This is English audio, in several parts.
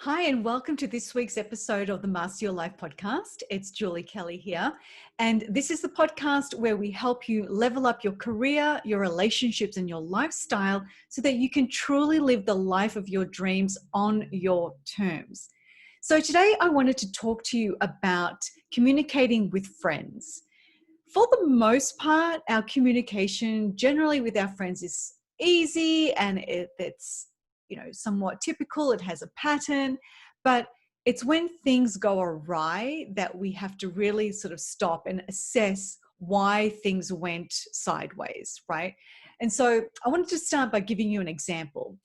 Hi, and welcome to this week's episode of the Master Your Life podcast. It's Julie Kelly here. And this is the podcast where we help you level up your career, your relationships, and your lifestyle so that you can truly live the life of your dreams on your terms. So, today I wanted to talk to you about communicating with friends. For the most part, our communication generally with our friends is easy and it's somewhat typical. It has a pattern, but it's when things go awry that we have to really sort of stop and assess why things went sideways, right? And so I wanted to start by giving you an example.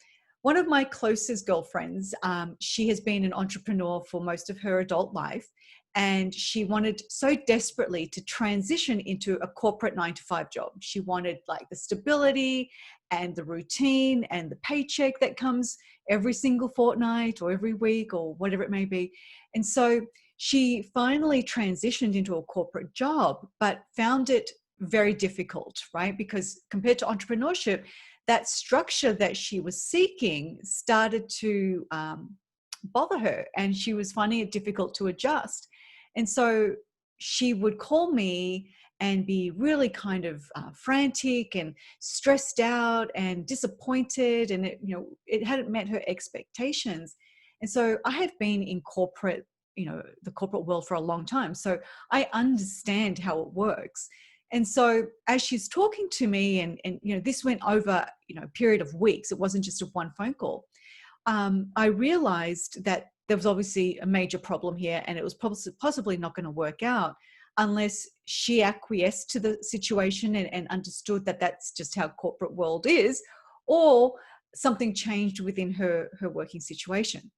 One of my closest girlfriends, she has been an entrepreneur for most of her adult life, and she wanted so desperately to transition into a corporate 9 to 5 job. She wanted like the stability and the routine and the paycheck that comes every single fortnight or every week or whatever it may be. And so she finally transitioned into a corporate job, but found it very difficult, right? Because compared to entrepreneurship, that structure that she was seeking started to bother her, and she was finding it difficult to adjust. And so she would call me and be really kind of frantic and stressed out and disappointed, and it hadn't met her expectations. And so I have been in corporate, the corporate world for a long time, so I understand how it works. And so as she's talking to me, and this went over a period of weeks, it wasn't just a one phone call. I realized that there was obviously a major problem here, and it was possibly not going to work out unless she acquiesced to the situation and understood that that's just how corporate world is, or something changed within her working situation.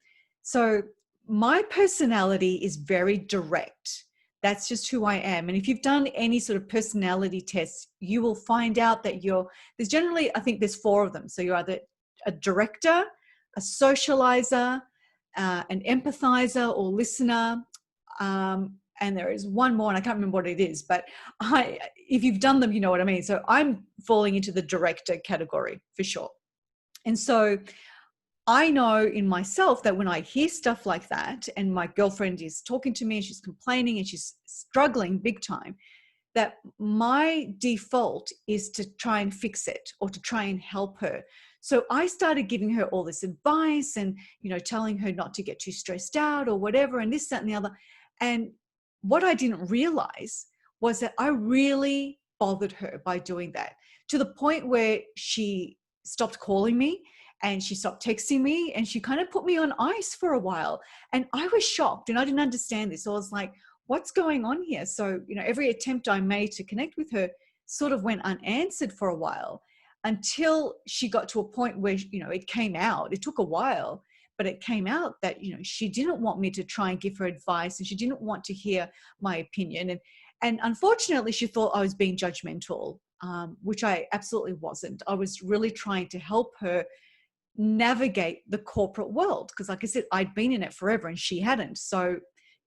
So my personality is very direct. That's just who I am. And if you've done any sort of personality tests, you will find out that there's generally, I think there's 4 of them. So you're either a director, a socializer, an empathizer or listener, and there is one more, and I can't remember what it is, but if you've done them, you know what I mean. So I'm falling into the director category for sure. And so I know in myself that when I hear stuff like that, and my girlfriend is talking to me and she's complaining and she's struggling big time, that my default is to try and fix it or to try and help her. So I started giving her all this advice and, telling her not to get too stressed out or whatever, and this, that, and the other. And what I didn't realize was that I really bothered her by doing that, to the point where she stopped calling me and she stopped texting me, and she kind of put me on ice for a while. And I was shocked, and I didn't understand this. So I was like, what's going on here? So, every attempt I made to connect with her sort of went unanswered for a while, until she got to a point where, it came out. It took a while, but it came out that, she didn't want me to try and give her advice, and she didn't want to hear my opinion. And unfortunately, she thought I was being judgmental, which I absolutely wasn't. I was really trying to help her navigate the corporate world, because like I said, I'd been in it forever and she hadn't. So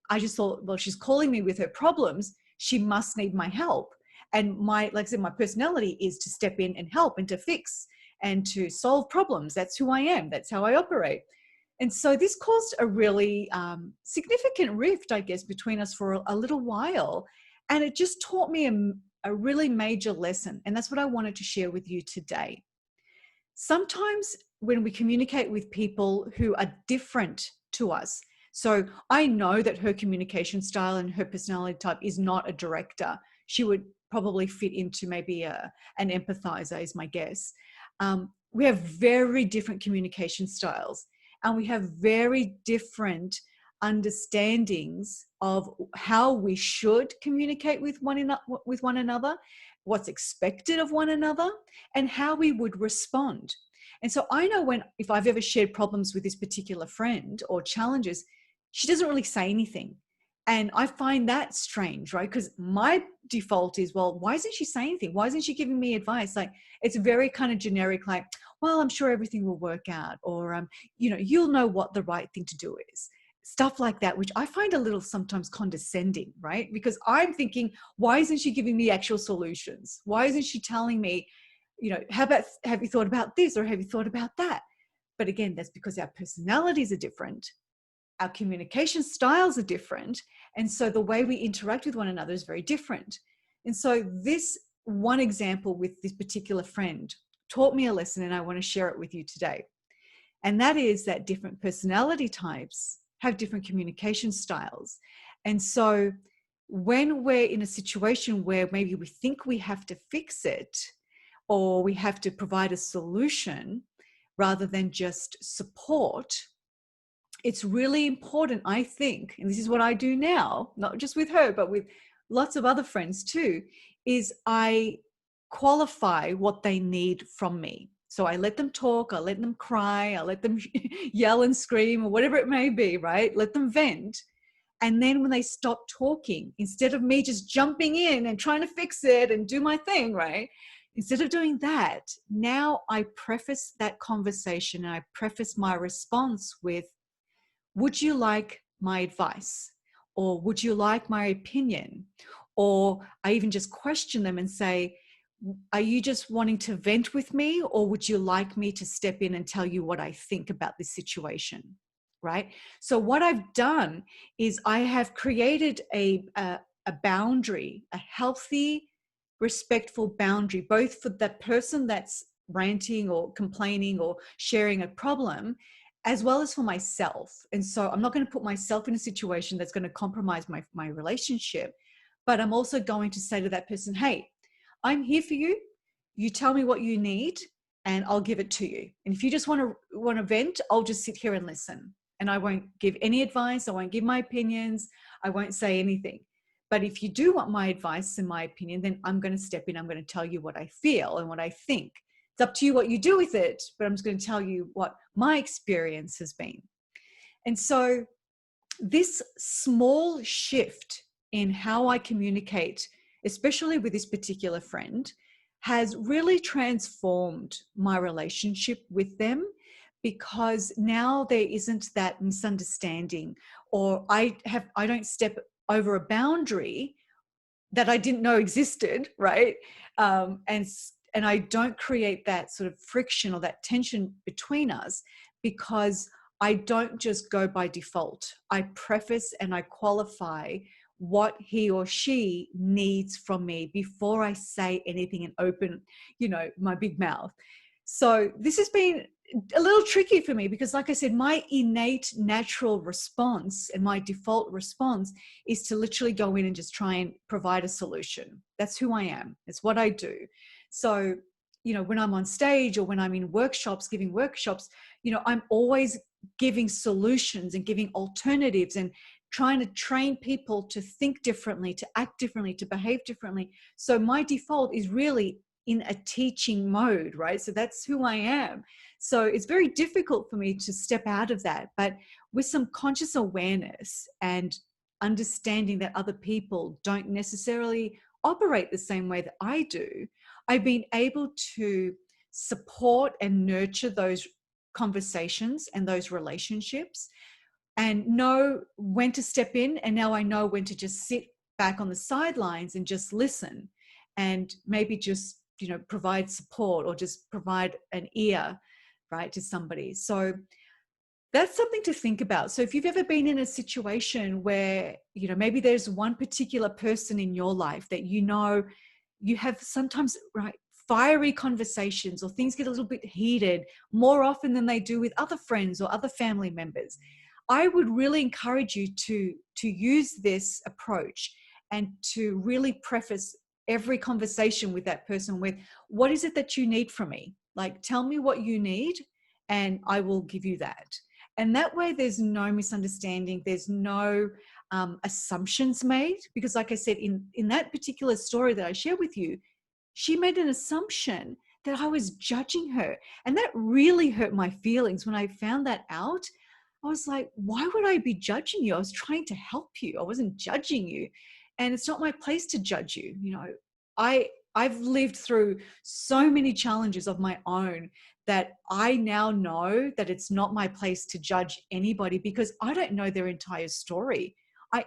I just thought, well, she's calling me with her problems, she must need my help. And like I said, my personality is to step in and help and to fix and to solve problems. That's who I am. That's how I operate. And so this caused a really significant rift, I guess, between us for a little while. And it just taught me a really major lesson. And that's what I wanted to share with you today. Sometimes when we communicate with people who are different to us, so I know that her communication style and her personality type is not a director. She would probably fit into maybe an empathizer, is my guess. We have very different communication styles, and we have very different understandings of how we should communicate with one another, what's expected of one another, and how we would respond. And so I know if I've ever shared problems with this particular friend or challenges, she doesn't really say anything. And I find that strange, right? Because my default is, well, why isn't she saying anything? Why isn't she giving me advice? Like, it's very kind of generic, like, well, I'm sure everything will work out, or, you'll know what the right thing to do is. Stuff like that, which I find a little sometimes condescending, right? Because I'm thinking, why isn't she giving me actual solutions? Why isn't she telling me, have you thought about this, or have you thought about that? But again, that's because our personalities are different. our communication styles are different. And so the way we interact with one another is very different. And so this one example with this particular friend taught me a lesson, and I want to share it with you today. And that is that different personality types have different communication styles. And so when we're in a situation where maybe we think we have to fix it, or we have to provide a solution rather than just support, it's really important, I think, and this is what I do now, not just with her, but with lots of other friends too, is I qualify what they need from me. So I let them talk, I let them cry, I let them yell and scream or whatever it may be, right? Let them vent. And then when they stop talking, instead of me just jumping in and trying to fix it and do my thing, right? Instead of doing that, now I preface that conversation and I preface my response with, would you like my advice? Or would you like my opinion? Or I even just question them and say, are you just wanting to vent with me? Or would you like me to step in and tell you what I think about this situation? Right? So what I've done is I have created a boundary, a healthy, respectful boundary, both for that person that's ranting or complaining or sharing a problem, as well as for myself. And so I'm not going to put myself in a situation that's going to compromise my relationship, but I'm also going to say to that person, hey, I'm here for you. You tell me what you need and I'll give it to you. And if you just want to vent, I'll just sit here and listen. And I won't give any advice. I won't give my opinions. I won't say anything. But if you do want my advice and my opinion, then I'm going to step in. I'm going to tell you what I feel and what I think. It's up to you what you do with it, but I'm just going to tell you what my experience has been. And so this small shift in how I communicate, especially with this particular friend, has really transformed my relationship with them, because now there isn't that misunderstanding, or I don't step over a boundary that I didn't know existed, right? And I don't create that sort of friction or that tension between us, because I don't just go by default. I preface and I qualify what he or she needs from me before I say anything and open, my big mouth. So this has been a little tricky for me, because like I said, my innate natural response and my default response is to literally go in and just try and provide a solution. That's who I am. It's what I do. So, when I'm on stage or when I'm in workshops, giving workshops, I'm always giving solutions and giving alternatives and trying to train people to think differently, to act differently, to behave differently. So my default is really in a teaching mode, right? So that's who I am. So it's very difficult for me to step out of that. But with some conscious awareness and understanding that other people don't necessarily operate the same way that I do, I've been able to support and nurture those conversations and those relationships and know when to step in. And now I know when to just sit back on the sidelines and just listen and maybe just, provide support or just provide an ear, right, to somebody. So that's something to think about. So if you've ever been in a situation where, maybe there's one particular person in your life that you have sometimes, right, fiery conversations, or things get a little bit heated more often than they do with other friends or other family members, I would really encourage you to use this approach and to really preface every conversation with that person with, what is it that you need from me? Like, tell me what you need and I will give you that. And that way there's no misunderstanding. There's no assumptions made, because like I said, in that particular story that I shared with you, she made an assumption that I was judging her. And that really hurt my feelings when I found that out. I was like, why would I be judging you? I was trying to help you. I wasn't judging you. And it's not my place to judge you. I've lived through so many challenges of my own that I now know that it's not my place to judge anybody, because I don't know their entire story.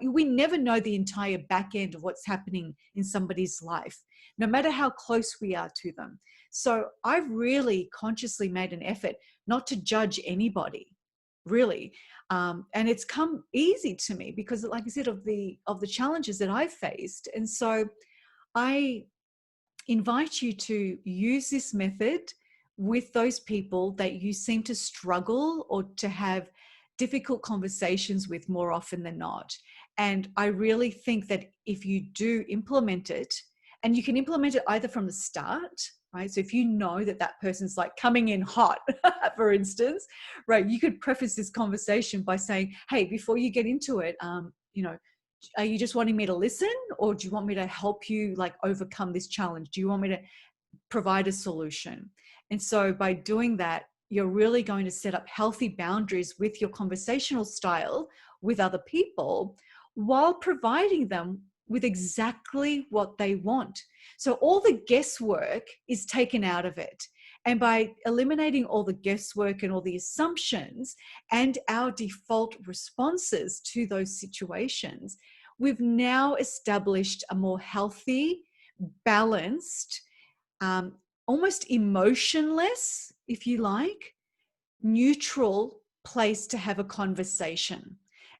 We never know the entire back end of what's happening in somebody's life, no matter how close we are to them. So I've really consciously made an effort not to judge anybody. really. And it's come easy to me because, like I said, of the challenges that I've faced. And so I invite you to use this method with those people that you seem to struggle or to have difficult conversations with more often than not. And I really think that if you do implement it, and you can implement it either from the start, right? So if you know that that person's like coming in hot, for instance, right, you could preface this conversation by saying, hey, before you get into it, are you just wanting me to listen, or do you want me to help you like overcome this challenge? Do you want me to provide a solution? And so by doing that, you're really going to set up healthy boundaries with your conversational style with other people while providing them with exactly what they want. So all the guesswork is taken out of it. And by eliminating all the guesswork and all the assumptions and our default responses to those situations, we've now established a more healthy, balanced, almost emotionless, if you like, neutral place to have a conversation.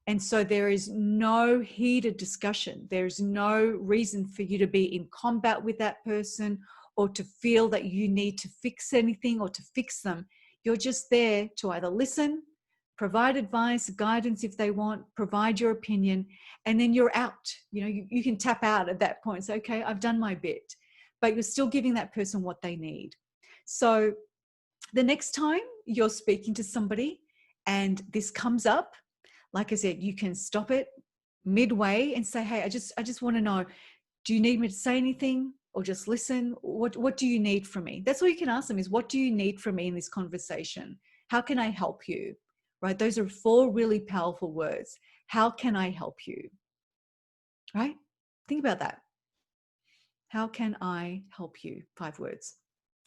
And so there is no heated discussion. There's no reason for you to be in combat with that person or to feel that you need to fix anything or to fix them. You're just there to either listen, provide advice, guidance if they want, provide your opinion, and then you're out. You can tap out at that point. Say, okay, I've done my bit, but you're still giving that person what they need. So the next time you're speaking to somebody and this comes up, like I said, you can stop it midway and say, hey, I just want to know, do you need me to say anything or just listen? What do you need from me? That's all you can ask them is, what do you need from me in this conversation? How can I help you? Right? Those are 4 really powerful words. How can I help you? Right? Think about that. How can I help you? 5 words.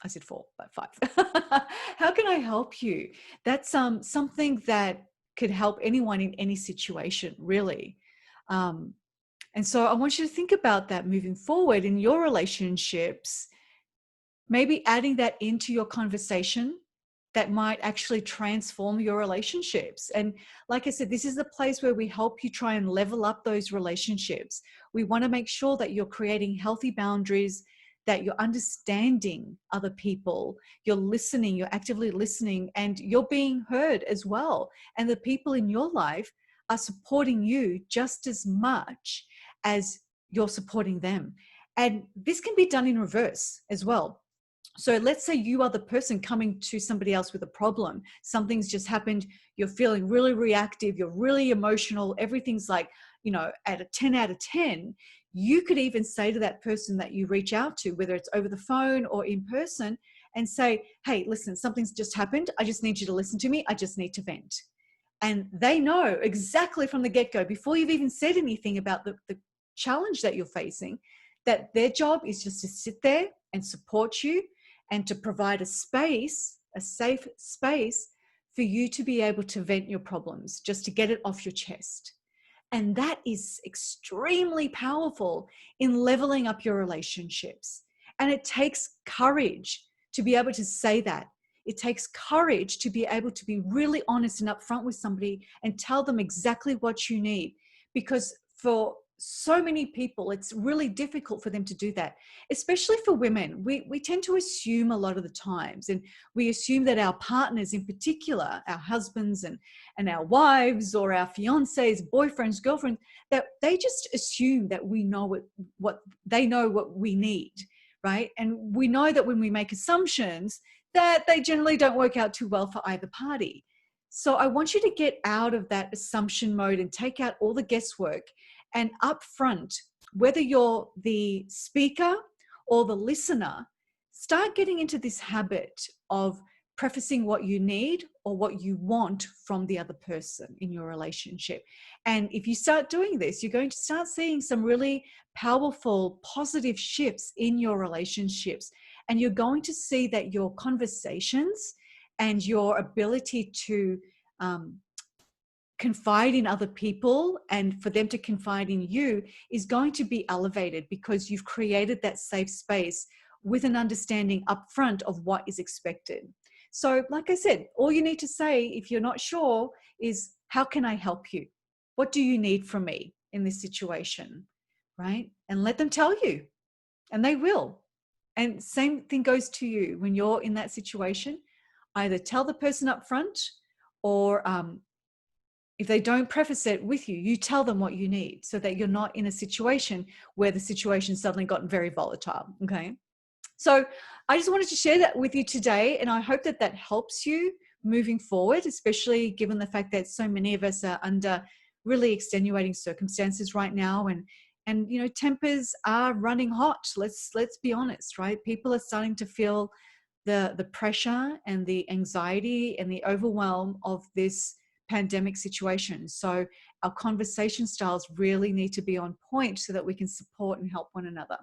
I said 4, but 5. How can I help you? That's something that could help anyone in any situation, really. And so I want you to think about that moving forward in your relationships, maybe adding that into your conversation that might actually transform your relationships. And like I said, this is the place where we help you try and level up those relationships. We want to make sure that you're creating healthy boundaries, that you're understanding other people, you're listening, you're actively listening, and you're being heard as well. And the people in your life are supporting you just as much as you're supporting them. And this can be done in reverse as well. So let's say you are the person coming to somebody else with a problem. Something's just happened. You're feeling really reactive. You're really emotional. Everything's like, at a 10 out of 10. You could even say to that person that you reach out to, whether it's over the phone or in person, and say, hey, listen, something's just happened. I just need you to listen to me. I just need to vent. And they know exactly from the get-go, before you've even said anything about the challenge that you're facing, that their job is just to sit there and support you and to provide a space, a safe space for you to be able to vent your problems, just to get it off your chest. And that is extremely powerful in leveling up your relationships. And it takes courage to be able to say that. It takes courage to be able to be really honest and upfront with somebody and tell them exactly what you need. Because for so many people, it's really difficult for them to do that, especially for women. We tend to assume a lot of the times, and we assume that our partners in particular, our husbands and our wives or our fiancés, boyfriends, girlfriends, that they just assume that we know what they know what we need, right? And we know that when we make assumptions, that they generally don't work out too well for either party. So I want you to get out of that assumption mode and take out all the guesswork. And up front, whether you're the speaker or the listener, start getting into this habit of prefacing what you need or what you want from the other person in your relationship. And if you start doing this, you're going to start seeing some really powerful, positive shifts in your relationships. And you're going to see that your conversations and your ability to confide in other people and for them to confide in you is going to be elevated, because you've created that safe space with an understanding upfront of what is expected. So, like I said, all you need to say if you're not sure is, how can I help you? What do you need from me in this situation? Right? And let them tell you, and they will. And same thing goes to you when you're in that situation. Either tell the person up front, or if they don't preface it with you, you tell them what you need so that you're not in a situation where the situation suddenly gotten very volatile. Okay. So I just wanted to share that with you today, and I hope that that helps you moving forward, especially given the fact that so many of us are under really extenuating circumstances right now, and you know, tempers are running hot. Let's be honest, right? People are starting to feel the pressure and the anxiety and the overwhelm of this pandemic situation. So our conversation styles really need to be on point so that we can support and help one another.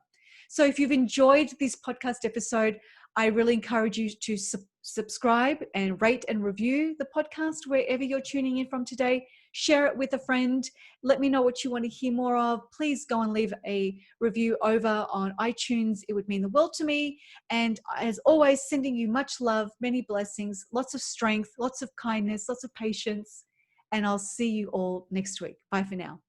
So if you've enjoyed this podcast episode, I really encourage you to subscribe and rate and review the podcast wherever you're tuning in from today. Share it with a friend. Let me know what you want to hear more of. Please go and leave a review over on iTunes. It would mean the world to me. And as always, sending you much love, many blessings, lots of strength, lots of kindness, lots of patience. And I'll see you all next week. Bye for now.